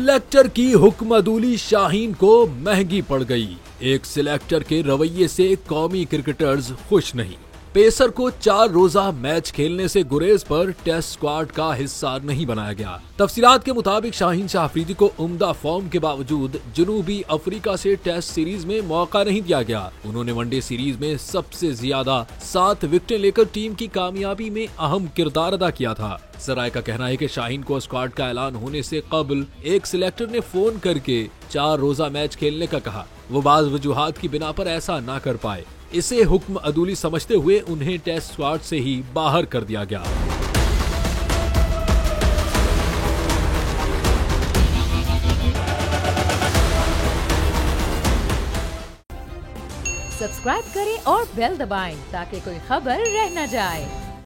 Selector की हुक्मदुली शाहीन को महंगी पड़ गई। एक सिलेक्टर के रवैये से कौमी क्रिकेटर्स खुश नहीं। पेसर को 4 रोजा मैच खेलने से गुरेज पर टेस्ट स्क्वाड का हिस्सा नहीं बनाया गया। तफसीलात के मुताबिक शाहीन शाह अफरीदी को उम्दा फॉर्म के बावजूद जनूबी अफ्रीका से टेस्ट सीरीज में मौका नहीं दिया गया। उन्होंने वनडे सीरीज में सबसे ज्यादा 7 विकेटें लेकर टीम की कामयाबी में अहम किरदार अदा किया था। सराय का कहना है कि शाहीन को स्क्वाड का ऐलान होने से कबल एक सिलेक्टर ने फोन करके 4 रोजा मैच खेलने का कहा। वो बाज़ वजूहात की बिना पर ऐसा ना कर पाए। इसे हुक्म अदूली समझते हुए उन्हें टेस्ट स्क्वाड से ही बाहर कर दिया गया। सब्सक्राइब करें और बेल दबाएं ताकि कोई खबर रह न जाए।